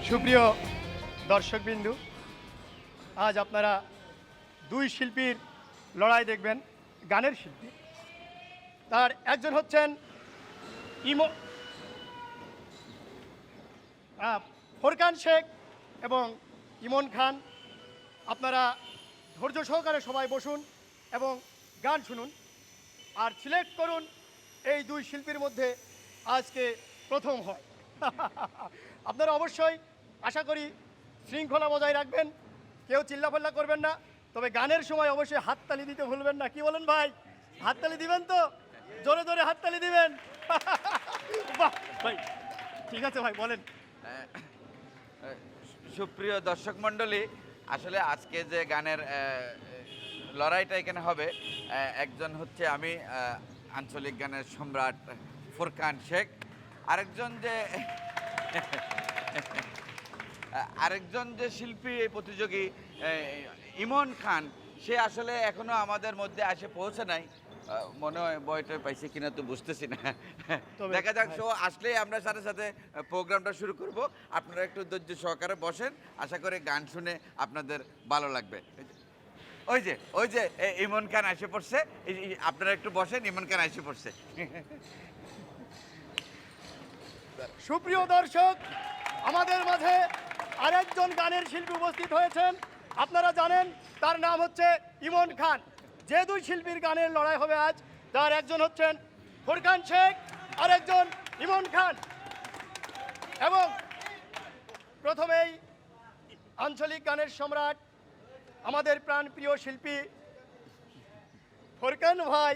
সুপ্রিয় দর্শকবিন্দু, আজ আপনারা দুই শিল্পীর লড়াই দেখবেন, গানের শিল্পী। তার একজন হচ্ছেন ফোরকান শেখ এবং ইমন খান। আপনারা ধৈর্য সহকারে সবাই বসুন এবং গান শুনুন আর সিলেক্ট করুন এই দুই শিল্পীর মধ্যে আজকে প্রথম হয়। আপনারা অবশ্যই আশা করি শৃঙ্খলা বজায় রাখবেন, কেউ চিল্লাফাল্লা করবেন না, তবে গানের সময় অবশ্যই হাততালি দিতে ভুলবেন না। কি বলেন ভাই, হাততালি দিবেন তো? জোরে জোরে হাততালি দিবেন। বাহ ভাই, ঠিক আছে ভাই, বলেন। সুপ্রিয় দর্শক মণ্ডলী, আসলে আজকে যে গানের লড়াইটা এখানে হবে, একজন হচ্ছে আমি আঞ্চলিক গানের সম্রাট ফোরকান শেখ, আরেকজন যে শিল্পী এই প্রতিযোগী ইমন খান, সে আসলে এখনো আমাদের মধ্যে আসে পৌঁছে নাই। মনে হয় বয়টা পাইছে কিনা তো বুঝতেছি না। দেখা যাক, শো আসলেই আমরা সাথে সাথে প্রোগ্রামটা শুরু করব। আপনারা একটু ধৈর্য সহকারে বসেন, আশা করি গান শুনে আপনাদের ভালো লাগবে। ওই যে ইমন খান এসে পড়ছে, আপনারা একটু বসেন, ইমন খান এসে পড়ছে। সুপ্রিয় দর্শক, আমাদের মাঝে আরেকজন গানের শিল্পী উপস্থিত হয়েছেন। আপনারা জানেন তার নাম হচ্ছে ইমন খান। যে দুই শিল্পীর গানের লড়াই হবে আজ, তার একজন হচ্ছেন ফোরকান শেখ, আরেকজন ইমন খান। এবং প্রথমেই আঞ্চলিক গানের সম্রাট, আমাদের প্রাণপ্রিয় শিল্পী ফোরকান ভাই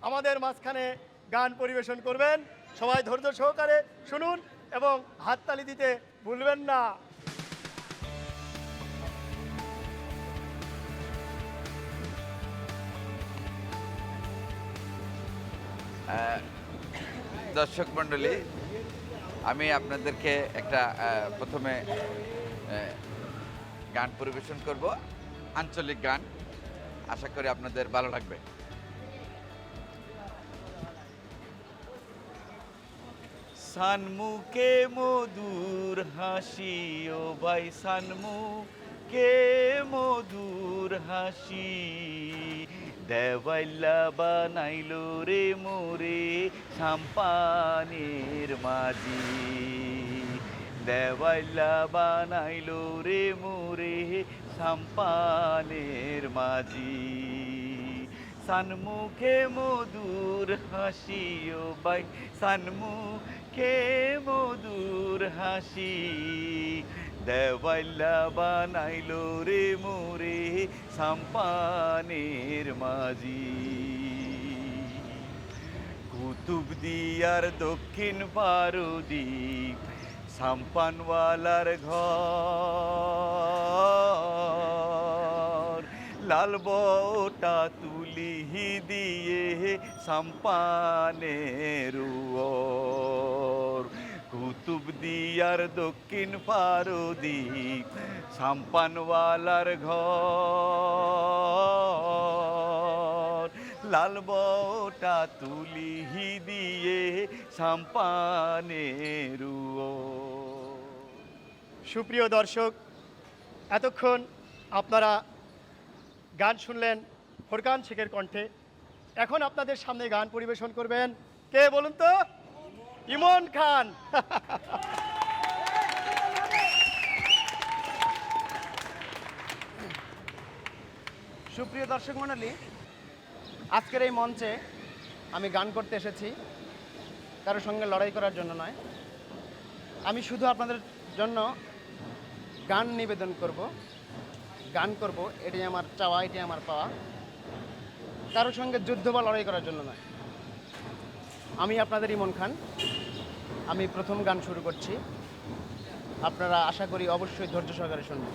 আমাদের মাঝখানে গান পরিবেশন করবেন। সবাই ধৈর্য সহকারে শুনুন এবং হাততালি দিতে ভুলবেন না। দর্শক মণ্ডলী, আমি আপনাদেরকে একটা প্রথমে গান পরিবেশন করব, আঞ্চলিক গান। আশা করি আপনাদের ভালো লাগবে। সানমুখে মধুর হাসি, ও ভাই সানমুখে মধুর হাসি, দেওয়াইলা বানাইলো রে মোরে সাম্পানের মাঝি, দেওয়াইলা বানাইলো রে মোরে সাম্পানের মাঝি। সানমুখে মধুর হাসি, ও ভাই সানমুখে মধুর হাসি, দেওয়াইলা বানাইলো রে মোরে সাম্পানের মাঝি। কুতুব দিয়ার দক্ষিণ পারদ্বীপ, সাম্পানওয়ালার ঘর, লাল বটা তুলি দিয়ে সাম্পানের ওর। কুতুব দিয়ার দক্ষিণ পারদ্বীপ, সাম্পানওয়ালার ঘর, লাল বটা তুলি দিয়ে সাম্পানের ওর। সুপ্রিয় দর্শক, এতক্ষণ আপনারা গান শুনলেন ফোরকান শেখের কণ্ঠে। এখন আপনাদের সামনে গান পরিবেশন করবেন কে বলুন তো? ইমন খান। সুপ্রিয় দর্শক মণ্ডলী, আজকের এই মঞ্চে আমি গান করতে এসেছি, কারোর সঙ্গে লড়াই করার জন্য নয়। আমি শুধু আপনাদের জন্য গান নিবেদন করব, গান করব, এটাই আমার চাওয়া, এটাই আমার পাওয়া। কারোর সঙ্গে যুদ্ধ বা লড়াই করার জন্য নয়। আমি আপনাদের ইমন খান, আমি প্রথম গান শুরু করছি। আপনারা আশা করি অবশ্যই ধৈর্য সহকারে শুনবেন।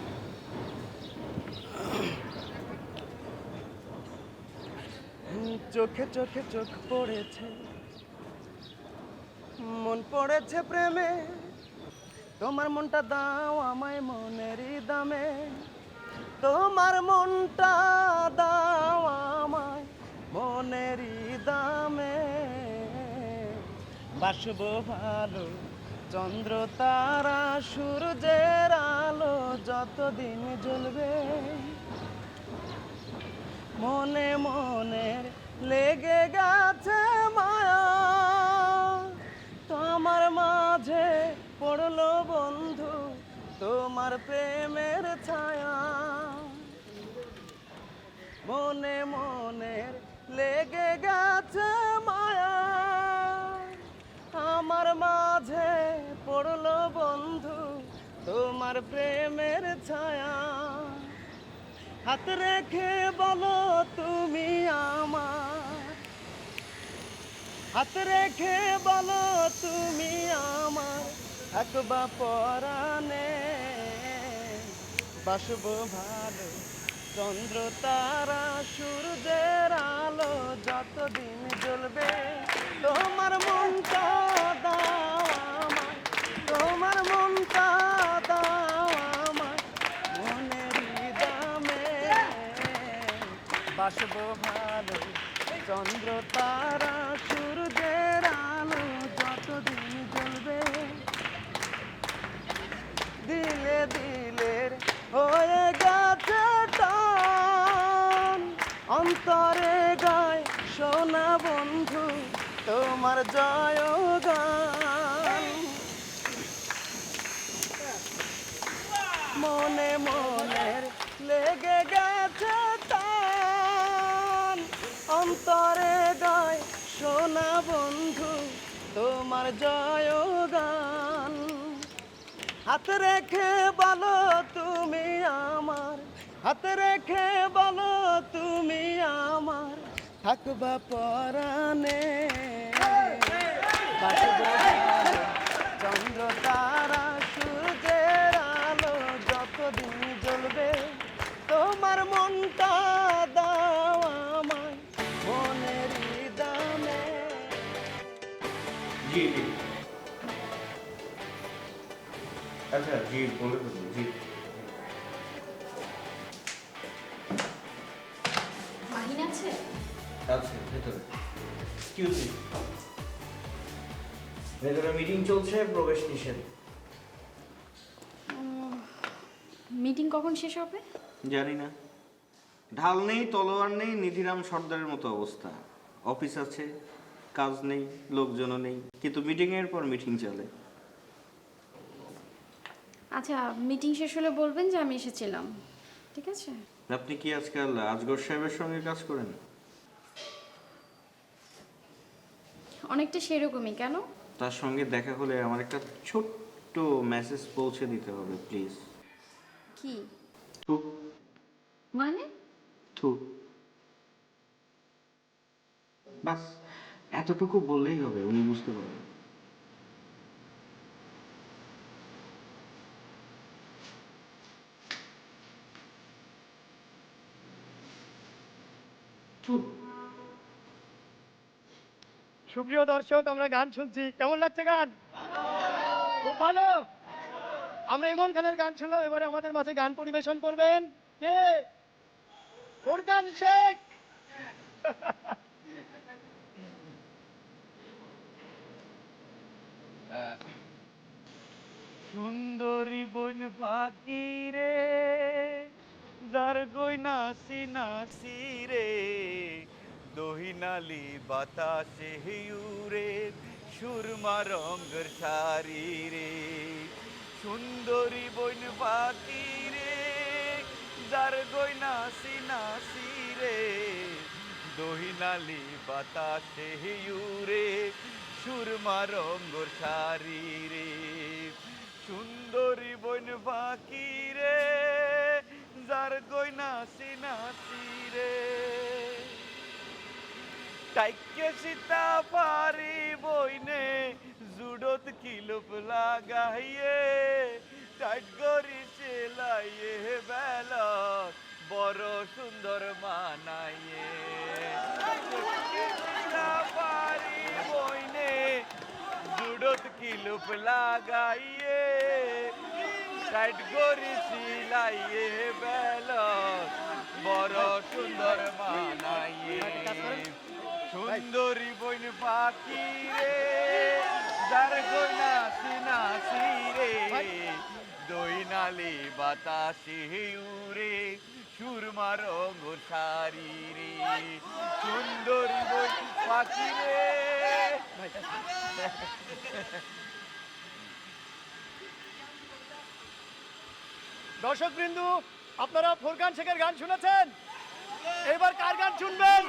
চোখে চোখে চোখ পড়েছে, মন পড়েছে প্রেমে, তোমার মনটা দাও আমায় মনেরই দামে, তোমার মনটা দাও আমায় মনেরই দামে, বাসবো ভালো চন্দ্র তারা সূর্যের যতদিন জ্বলবে মনে মনের লেগে গেছে মায়া তোমার মাঝে পড়লো বন্ধু তোমার প্রেমের ছায়া মনে মনের লেগে গেছে মায়া আমার মাঝে পড়লো বন্ধু তোমার প্রেমের ছায়া হাত রেখে বলো তুমি আমার হাত রেখে বলো তুমি আমার একবার পরাণে বাসবো ভালো চন্দ্র তারা সূর্যের আলো যতদিন জ্বলবে তোমার মনটা দাও আমায় তোমার মনটা দাও আমায় মনের হৃদয়ে বাসবো ভালো চন্দ্র তারা সূর্যের আলো যতদিন জ্বলবে দিলে দিলের হয়ে গেছে টান অন্তরে গায় সোনা বন্ধু তোমার জয় গান মনে মনের লেগে গেছে টান অন্তরে গায় সোনা বন্ধু তোমার জয় গান হাত রেখে বলো তুমি আমার হাত রেখে বলো তুমি আমার থাকবা পরাণে বাসবো ভালো চন্দ্র তারা সূর্যের আলো যতদিন জ্বলবে তোমার মনটা দাও আমায় মনের হৃদয়ে জি জি আচ্ছা জি বলে দেবো জি মাহিন আছে? আচ্ছা ভেতরে এক্সকিউজ মি ভেতরে মিটিং চলছে প্রবেশ নিষেধ মিটিং কখন শেষ হবে? জানি না ঢাল নেই তলোয়ার নেই নিধিরাম সর্দারের মতো অবস্থা অফিস আছে কাজ নেই লোকজনও নেই কিন্তু মিটিংয়ের পর মিটিং চলে আচ্ছা মিটিং শেষ হলে বলবেন যে আমি এসেছিলাম, ঠিক আছে? আপনি কি আজকাল আজগর সাহেবের সঙ্গে কাজ করেন? অনেকটা সেরকমই। কেন? তার সঙ্গে দেখা হলে আমার একটা ছোট্ট মেসেজ পৌঁছে দিতে হবে প্লিজ। কি থু মানে? থু বাস এতটুকু বললেই হবে, উনি বুঝতে পারবেন। সুপ্রিয় দর্শক, আমরা গান শুনছি, কেমন লাগছে গান? খুব ভালো। আমরা ইমন খানের গান শুনলাম, এবারে আমাদের মাঝে গান পরিবেশন করবেন কে? ফোরকান শেখ। সুন্দরী বন পাখি রে, যার গই নাসি নাসি রে, দহিনালি বাতাসে হিউরে, সুরমা রঙের শাড়ি রে। সুন্দরী বন পাখি রে, যার গই নাসি নাসি রে, দহিনালি বাতাসে হিউরে, সুরমা রঙের শাড়ি রে। সুন্দরী বন পাখি রে, যার গই নাসি নাসি রে, টাইকে সীতা পারি বইনে, জুডত কিলুপ লাগাইয়ে, টাইট গরি সেলাইয়ে বেলা, বড় সুন্দর মানাইয়ে। সীতা পারি বইনে, জুডত কিলুপ লাগাইয়ে, টাইট গরি সিলাইয়ে বেলা, বড় সুন্দর মানাইয়ে। সুন্দরী বইন পাখি রে, যার গই নাসি নাসি রে, দই না সোনালি বাতাসে উড়ে সুরমা রঙ শাড়ি রে সুন্দরী বই পাখি রে। দর্শক বিন্দু, আপনারা ফোরকান শেখের গান শুনেছেন, এবার কার গান শুনবেন?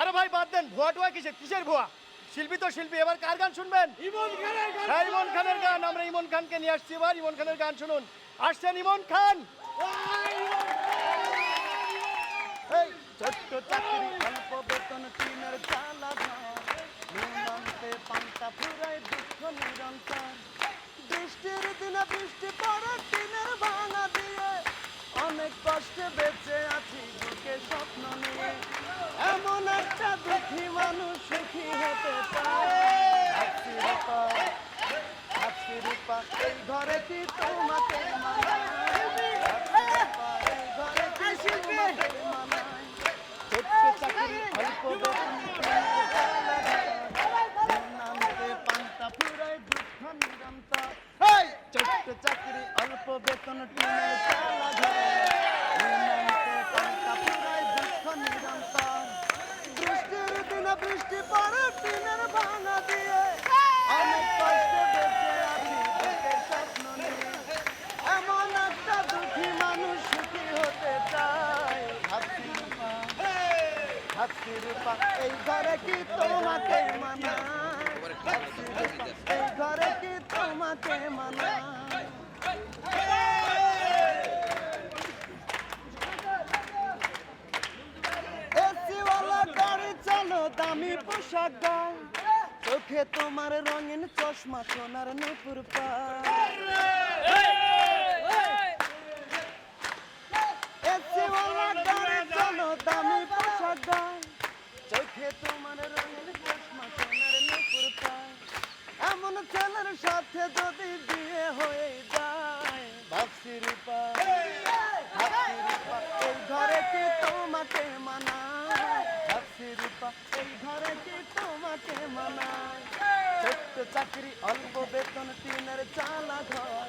আরে ভাই বাদ দেন, ভুয়া টুয়া কিসের ভুয়া? শিল্পী তো শিল্পী, এবার কার গান শুনবেন? হ্যাঁ, ইমন খানের গান। আমরা ইমন খানকে নিয়ে আসছি, এবার ইমন খানের গান শুনুন। আসছেন ইমন খান। এই ছোট্ট চাকরি অল্প বেতন টিনের চালা ঘর নুনান্তে পান্তা ফুরায় দুঃখ নিরন্তর বৃষ্টির দিনে বৃষ্টি পড়ে টিনের ভাঙা দিয়ে অনেক কষ্টে বেঁচে আছি বুকে স্বপ্ন নিয়ে এমন একটা দুঃখী মানুষ সুখী হতে চায় হাসি রূপা হাসি রূপা এই ঘরে কি তোমাকে মানায় হাসি রূপা এই ঘরে কি তোমাকে মানায় ছোট্ট চাকরি অল্প বেতন নামতে পান্তা ফুরায় দুঃখ নিরন্তর ছোট্ট চাকরি অল্প বেতন টিনের চালা ঘরে নামতে পান্তা ফুরায় দুঃখ নিরন্তর বৃষ্টির দিনে বৃষ্টি পড়ে টিনের ভাঙা দিয়ে অনেক কষ্টে বেঁচে আছি বুকের স্বপ্ন নিয়ে এমন একটা দুঃখী মানুষ সুখী হতে চায় হাসি রূপা হাসি রূপা এই ঘরে কি তোমাকে মানায় হাসি রূপা এই ঘরে কি তোমাকে মানায় এসিওয়ালা গাড়ি চলো দামি পোশাক গায় চোখে তোমার রঙিন চশমা সোনার নূপুর পায় এসিওয়ালা গাড়ি চলো দামি পোশাক গায় চোখে তোমার রঙিন চশমা সোনার নূপুর পায় এমন ছেলের সাথে যদি বিয়ে হয়ে যায় ভাবছি রূপা ভাবছি রূপা এই ঘরে কি তোমাকে মানায় ভাবছি রূপা এই ঘরে কি তোমাকে মানায় ছোট্ট চাকরি অল্প বেতন টিনের চালা ঘর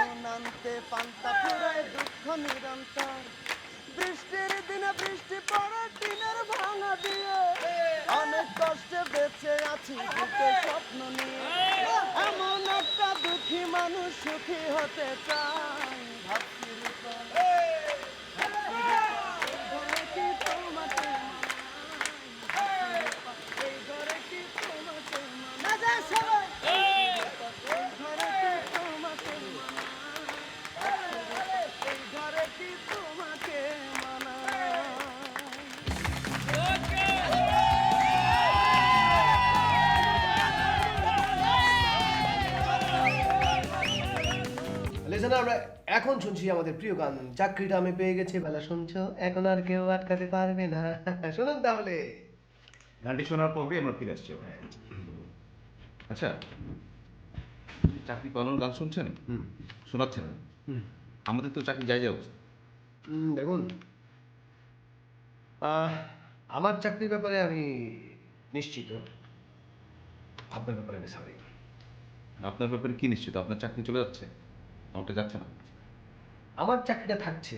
নুনান্তে পান্তা ফুরায় দুঃখ নিরন্তর বৃষ্টির দিনে বৃষ্টি পড়ে টিনের ভাঙা দিয়ে অনেক কষ্টে বেঁচে আছি বুকে স্বপ্ন নিয়ে এমন একটা দুঃখী মানুষ সুখী হতে চায় ভাবছি রূপা ভাবছি রূপা, এই ঘরে কি তোমাকে মানায়? ভাবছি রূপা, এই ঘরে কি তোমাকে মানায়? এই ঘরে কি তোমাকে মানায়? ভাবছি রূপা, এই ঘরে কি তোমাকে মানায়? লিসেনার, আমরা এখন শুনছি আমাদের প্রিয় গান চাকরিটা আমি পেয়ে গেছি বেলা শুনছো এখন আর কেউ আটকাতে পারবে না। শুনুন তাহলে গানটি শোনার পরে আমরা ফিরে আসছি আবার। আচ্ছা, চাকরি পাওয়ানোর গান শুনছেন, শোনাচ্ছেন, আমাদের তো চাকরি যাই যাও। দেখুন, আমার চাকরির ব্যাপারে আমি নিশ্চিত, আপনার ব্যাপারে আমি সরি। আপনার ব্যাপারে কি নিশ্চিত? আপনার চাকরি চলে যাচ্ছে, আমারটা যাচ্ছে না। আমার চাকরিটা থাকছে,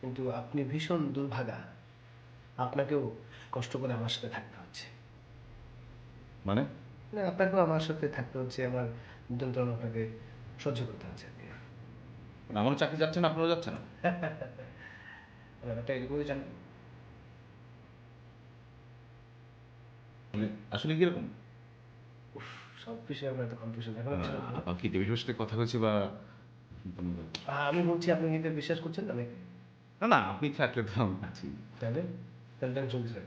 কিন্তু আপনি ভীষণ দুর্ভাগা, আপনাকেও কষ্ট করে আমার সাথে থাকতে হচ্ছে। মানে না, আপনাকেও আমার সাথে থাকতে হচ্ছে, আমার যন্ত্রণা আপনাকে সহ্য করতে হচ্ছে আর কি। মানে আমার চাকরি যাচ্ছে না, আপনারও যাচ্ছে না? ব্যাপারটা এরকমই জানেন। মানে আসলে কিরকম? সব বিষয়ে আপনার এত কনফিউশন এখন হচ্ছে না। কি টেবিলের সাথে কথা হয়েছে বা আমি বলছি আপনি কি এটা বিশ্বাস করছেন না নাকি? না না, আপনি থাকলে তো আমি আছি। তাহলে তাহলে চলছে।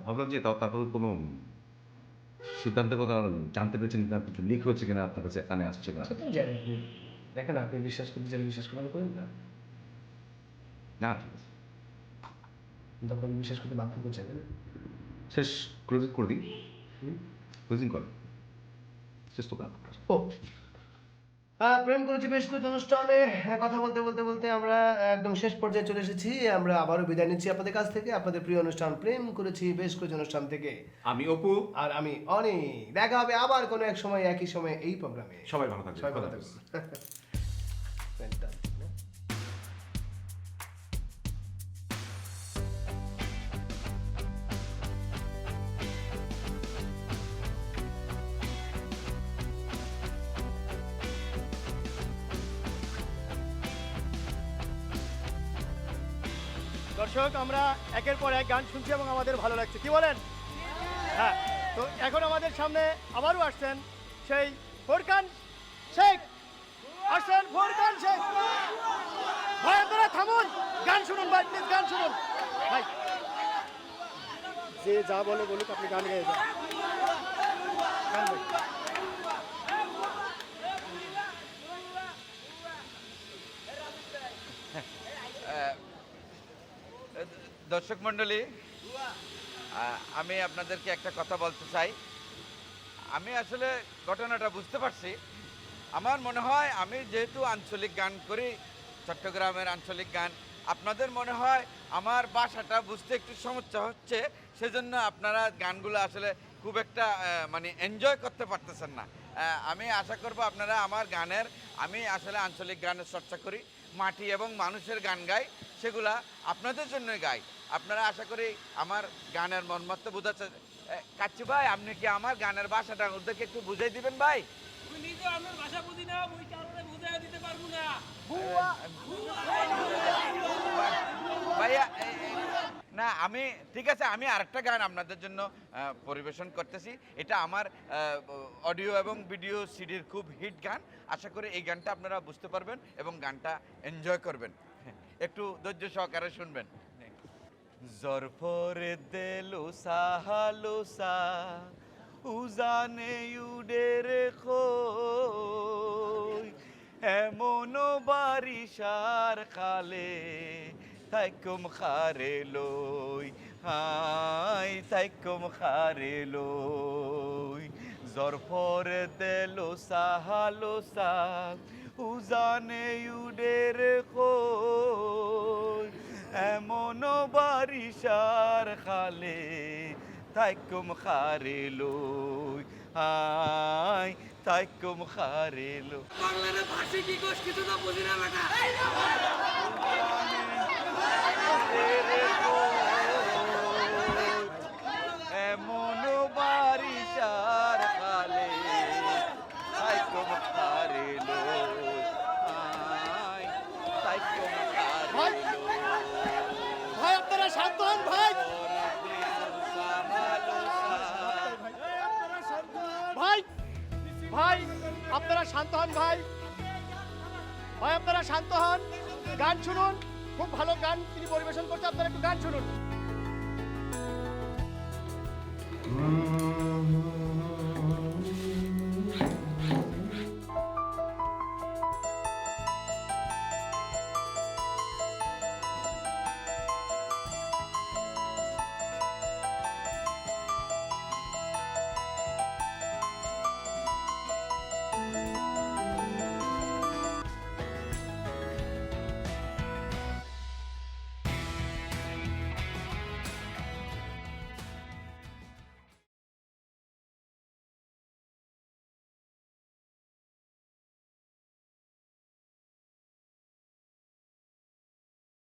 ভাবলাম যে তারপর কোনো সিদ্ধান্তের কথা জানতে পেরেছেন কিনা, কিছু লিক হচ্ছে কিনা আপনার কাছে, কানে আসছে কিনা। সেটাই জানি আপনি দেখেন, আপনি বিশ্বাস করতে চাইলে বিশ্বাস করেন করেন না, না ঠিক আছে, কিন্তু আপনাকে বিশ্বাস করতে বাধ্য করছেন না। শেষ ক্লোজিং করে দিই, ক্লোজিং কর শেষ তো গান। ও প্রেম করেছি বেশ কিছু অনুষ্ঠানে কথা বলতে বলতে বলতে আমরা একদম শেষ পর্যায়ে চলে এসেছি। আমরা আবারও বিদায় নিচ্ছি আপনাদের কাছ থেকে, আপনাদের প্রিয় অনুষ্ঠান প্রেম করেছি বেশ কিছু অনুষ্ঠান থেকে। আমি অপু, আর আমি অনেক। দেখা হবে আবার কোনো এক সময় একই সময় এই প্রোগ্রামে। সবাই ভালো থাকবেন। সবাই ভালো থাকবেন। Fantastic, না? দর্শক, আমরা একের পর এক গান শুনছি এবং আমাদের ভালো লাগছে, কি বলেন? হ্যাঁ, তো এখন আমাদের সামনে আবারও আসছেন সেই ফোরকান শেখ। আসছেন ফোরকান শেখ। ভাই আপনারা থামুন, গান শুনুন ভাই, প্লিজ গান শুনুন ভাই। যে যা বলে বলুক, আপনি গান গেয়ে যান। গান গাই। দর্শক মণ্ডলী, আমি আপনাদেরকে একটা কথা বলতে চাই। আমি আসলে ঘটনাটা বুঝতে পারছি। আমার মনে হয় আমি যেহেতু আঞ্চলিক গান করি, চট্টগ্রামের আঞ্চলিক গান, আপনাদের মনে হয় আমার ভাষাটা বুঝতে একটু সমস্যা হচ্ছে, সেজন্য আপনারা গানগুলো আসলে খুব একটা মানে এনজয় করতে পারতেছেন না। আমি আশা করব আপনারা আমার গানের, আমি আসলে আঞ্চলিক গানের চর্চা করি, মাটি এবং মানুষের গান গাই, সেগুলা আপনাদের জন্যই গাই। আপনারা আশা করি আমার গানের মর্মার্থ বোঝাচ্ছে। কাচ্চু ভাই, আপনি কি আমার গানের ভাষাটা ওদেরকে একটু বুঝাই দিবেন ভাই? ভাইয়া না, আমি ঠিক আছে, আমি আরেকটা গান আপনাদের জন্য পরিবেশন করতেছি। এটা আমার অডিও এবং ভিডিও সিডির খুব হিট গান। আশা করি এই গানটা আপনারা বুঝতে পারবেন এবং গানটা এনজয় করবেন। একটু ধৈর্য সহকারে শুনবেন। জরফরে দেলো সাহালোসা উজানে উডে রেখো এমন বারিশার খালে তাইকুম খারে লই, হাই তাইকুম খারে লই। জরফরে দেলো সাহালোসা উজানে উডে রেখো এমন বারিশার খালে তাইকুম খারে লই, হাই তাইকুম খারে লই। বাংলার ভাষা কি কোস কিছু তো বুঝি না বেটা। এমন বারিশার খালে তাইকুম খারে লই, হাই তাইকুম খারে ভাই, ভাই আপনারা শান্ত হন ভাই। ভাই, ভাই আপনারা শান্ত হন ভাই। ভাই আপনারা শান্ত হন, গান শুনুন। খুব ভালো গান তিনি পরিবেশন করছে, আপনারা একটু গান শুনুন।